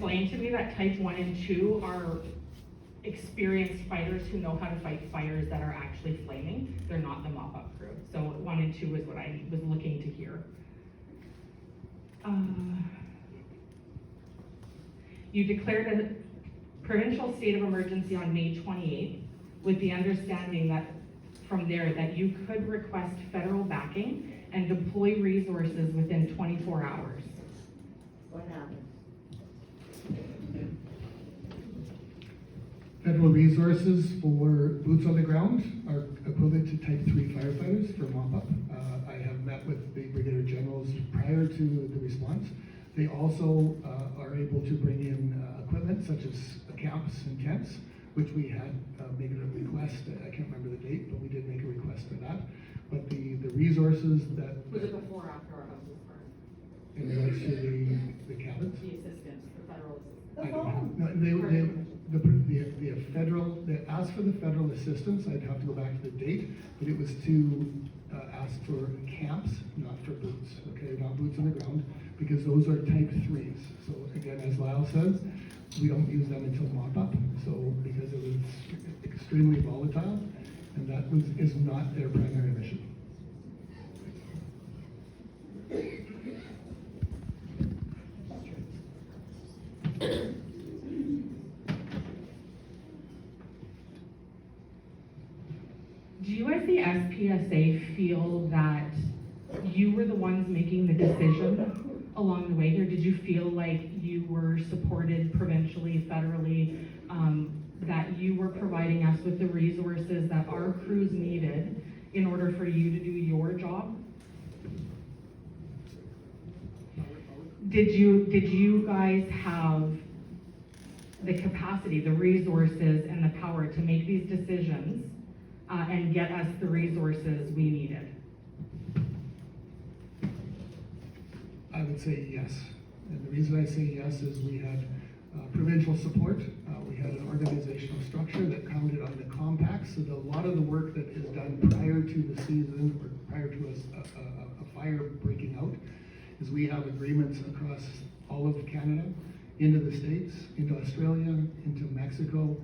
explained to me that type 1 and 2 are experienced fighters who know how to fight fires that are actually flaming. They're not the mop-up crew. So 1 and 2 is what I was looking to hear. You declared a provincial state of emergency on May 28th with the understanding that from there that you could request federal backing and deploy resources within 24 hours. What happened? Federal resources for boots on the ground are equivalent to type 3 firefighters for mop-up. I have met with the brigadier generals prior to the response. They also are able to bring in equipment such as camps and tents, which we had made a request. I can't remember the date, but we did make a request for that. But the resources that... Was it before or after our houses burned? In regards to the cabins? The assistance, the federal assistance. I don't know. No, the federal, they asked for the federal assistance. I'd have to go back to the date, but it was to ask for camps, not for boots, okay? Not boots on the ground, because those are type 3s. So again, as Lyle says, we don't use them until mop-up, so because it was extremely volatile, and that is not their primary mission. Do you as the SPSA feel that you were the ones making the decision along the way here? Did you feel like you were supported provincially, federally, that you were providing us with the resources that our crews needed in order for you to do your job? Did you guys have the capacity, the resources, and the power to make these decisions and get us the resources we needed? I would say yes. And the reason I say yes is we had provincial support. We had an organizational structure that counted on the compacts. So a lot of the work that is done prior to the season or prior to a fire breaking out is we have agreements across all of Canada, into the States, into Australia, into Mexico.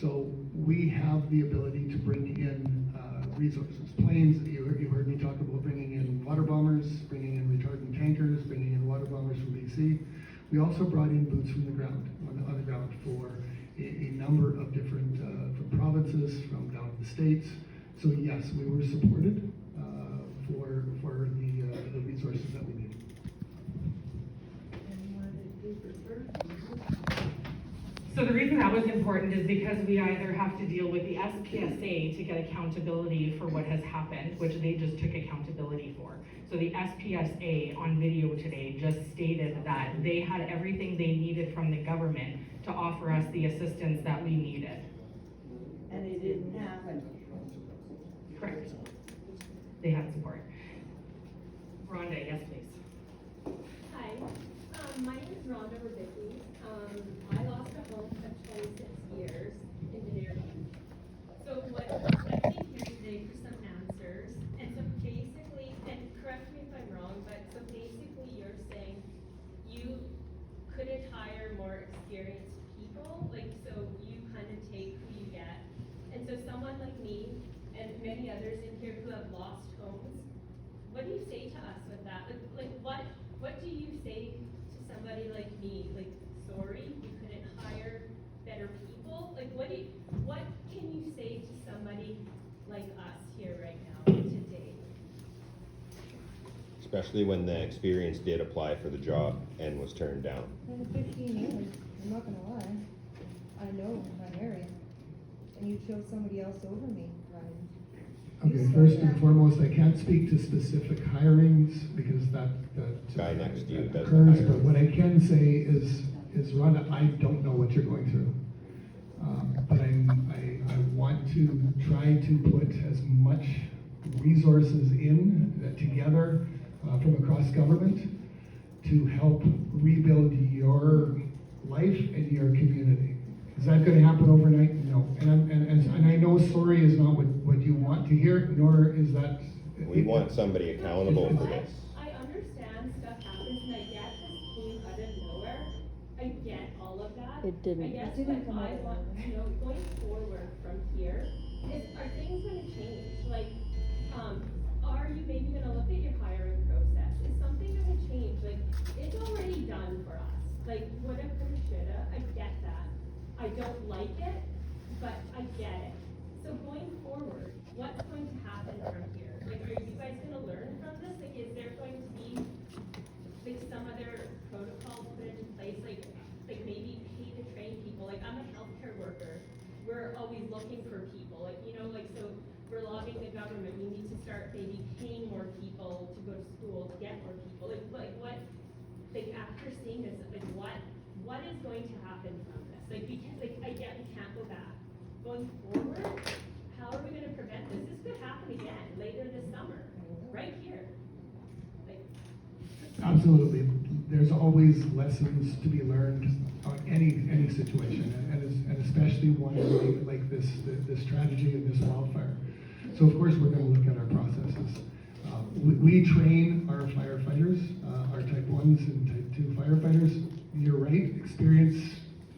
So we have the ability to bring in resources. Planes, you heard me talk about bringing in water bombers, bringing in retardant tankers, bringing in water bombers from BC. We also brought in boots from the ground, on the ground for a number of different from provinces, from down in the States. So yes, we were supported for the resources that we need. So the reason that was important is because we either have to deal with the SPSA to get accountability for what has happened, which they just took accountability for. So the SPSA on video today just stated that they had everything they needed from the government to offer us the assistance that we needed. And it didn't happen. Correct. They had support. Rhonda, yes please. Hi, my name is Rhonda Rebicki. I lost a home for 26 years in Denarby. So what I came here today for some answers, and so basically, and correct me if I'm wrong, but so basically you're saying you couldn't hire more experienced people, like so you kind of take who you get. And so someone like me and many others in here who have lost homes, what do you say to us with that? Like what do you say to somebody like me? Like, sorry, you couldn't hire better people? Like, what can you say to somebody like us here right now, today? Especially when the experience did apply for the job and was turned down. In 15 years, I'm not gonna lie. I know my area. And you chose somebody else over me, Ryan. Okay, first and foremost, I can't speak to specific hirings because that Guy next to you that does occurs, the but hiring. what I can say is Rhonda, I don't know what you're going through. But I want to try to put as much resources in together from across government to help rebuild your life and your community. Is that going to happen overnight? No. And I know sorry is not what you want to hear, nor is that. We want somebody accountable for this. I understand stuff happens, and I get this came out of nowhere. I get all It didn't. I guess It didn't what come I out want of to know going forward from here is, are things gonna change? Like, are you maybe gonna look at your hiring process? Is something gonna change? Like, it's already done for us. Like, woulda, coulda, shoulda, I get that. I don't like it, but I get it. So going forward, what's going to happen from here? Like, are you guys gonna learn from this? Like, is there going to be, like, some other protocol put into place? Like maybe pay to train people? Like, I'm a healthcare worker. We're always looking for people, like, you know, like, so we're lobbying the government. We need to start maybe paying more people to go to school, to get more people. Like what, like, after seeing this, like, what is going to happen from this? Like, I get we can't go back. Going forward, how are we gonna prevent this? This could happen again later this summer, right here. Like, Absolutely. There's always lessons to be learned on any situation, and especially one like this tragedy and this wildfire. So of course, we're going to look at our processes. We train our firefighters, our type 1s and type 2 firefighters. You're right, experience,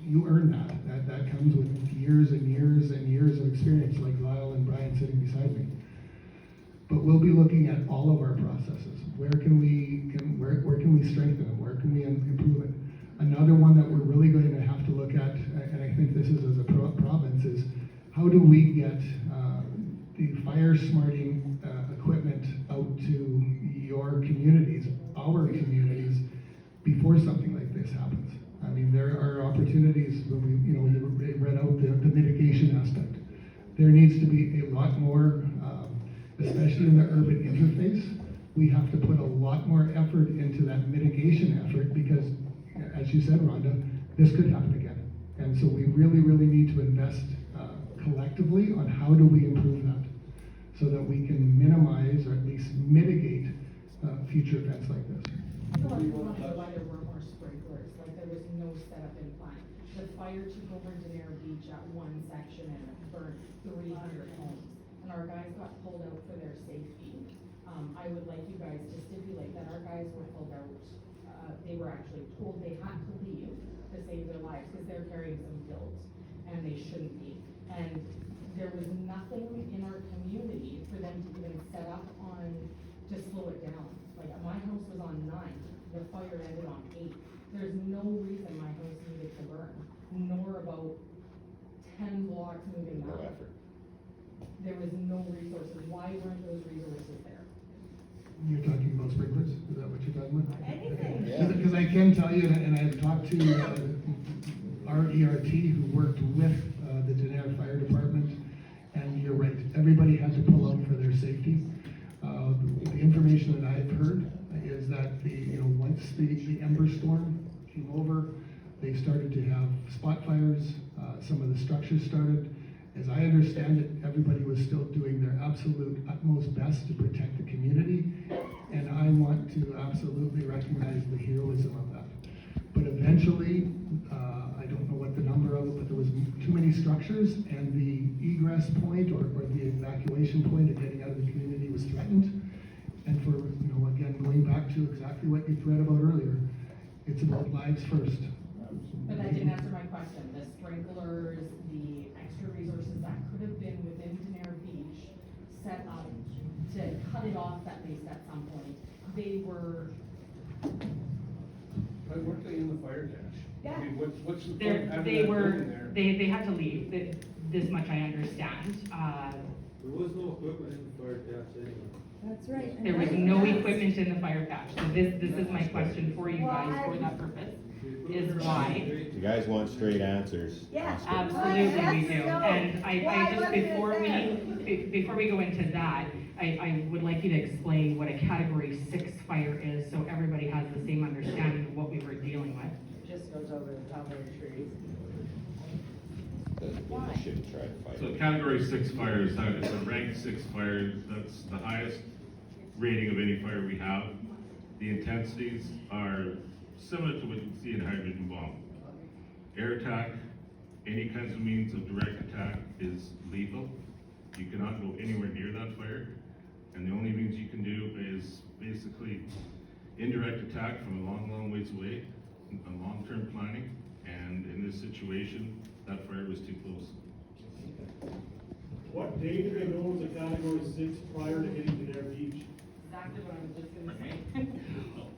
you earn that. That comes with years and years and years of experience, like Lyle and Brian sitting beside me. But we'll be looking at all of our processes. Where can we strengthen them? Where can we improve it? Another one that we're really going to have to look at, and I think this is as a province, is how do we get the fire smarting equipment out to your communities, our communities, before something like this happens. I mean, there are opportunities when you read out the mitigation aspect. There needs to be a lot more, especially in the urban interface. We have to put a lot more effort into that mitigation effort because, as you said, Rhonda, this could happen again. And so we really, really need to invest collectively on how do we improve that so that we can minimize or at least mitigate future events like this. So like, we wondered why there were more sprinklers, like there was no setup in plan. The fire took over Denair Beach at one section and it burned 300 homes. And our guys got pulled out for their safety. I would like you guys to stipulate that our guys were pulled out. They were actually told they had to leave to save their lives because they're carrying some guilt and they shouldn't be. And there was nothing in our community for them to even set up on to slow it down. Like my house was on 9, the fire ended on 8. There's no reason my house needed to burn, nor about 10 blocks moving No that. effort. There was no resources. Why weren't those resources there? You're talking about sprinklers? Is that what you're talking about? Anything. Yeah. Because I can tell you, and I've talked to our ERT who worked with the Denair Fire Department, and you're right, everybody had to pull out for their safety. The information that I've heard is that once the Ember storm came over, they started to have spot fires. Some of the structures started. As I understand it, everybody was still doing their absolute utmost best to protect the community, and I want to absolutely recognize the heroism of that. But eventually, I don't know what the number of it, but there was too many structures, and the egress point or the evacuation point of getting out of the community was threatened. And for, again, going back to exactly what you read about earlier, it's about lives first. But that didn't answer my question. The sprinklers, the extra resources that could have been within Denair Beach set up to cut it off at least at some point. They were. But weren't they in the fire dash? Yeah. I mean, what's the point They're, of having they that were, building there? they had to leave, this much I understand. There was no equipment in the fire taps anyway. That's right. and There was that's- no equipment in the fire patch, so this is my question for you guys for that purpose, is why. You guys want straight answers? Yeah. ask it. Absolutely we do, No. and Why I just, wasn't it before we go into that, I would like you to explain what a category 6 fire is, so everybody has the same understanding of what we were dealing with. Just goes over the top of the trees. You shouldn't try to fight So it. category 6 fire is it's a rank 6 fire. That's the highest rating of any fire we have. The intensities are similar to what you see in a hydrogen bomb. Air attack, any kinds of means of direct attack is lethal. You cannot go anywhere near that fire. And the only means you can do is basically indirect attack from a long, long ways away, a long-term planning. And in this this situation, that fire was too close. What day did they know it was a category 6 prior to hitting Danair Beach? Exactly what I was just gonna say.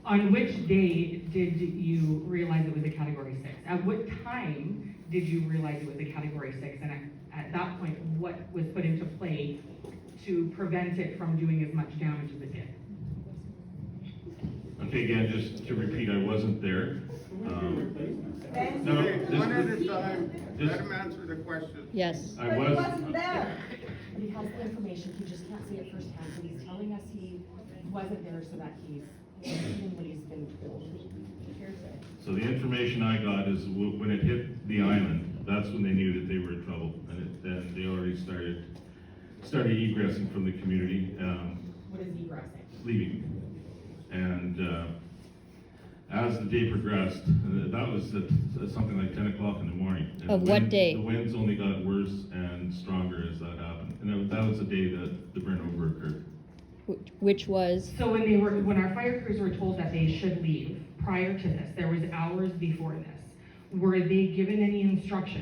On which day did you realize it was a category 6? At what time did you realize it was a category 6? And at that point, what was put into play to prevent it from doing as much damage as it did? Okay, again, just to repeat, I wasn't there. No, One at a this- time, this- let him answer the question. Yes. I was. He has the information, he just can't say it firsthand, so he's telling us he wasn't there so that he's repeating what he's been told. Hearsay. So the information I got is when it hit the island, that's when they knew that they were in trouble, and they already started egressing from the community, What is egressing? leaving. And as the day progressed, that was at something like 10 o'clock in the morning. And Of the what wind- day? The winds only got worse and stronger as that happened, and that was the day that the burn over occurred. Which was, So when our fire crews were told that they should leave prior to this, there was hours before this, were they given any instruction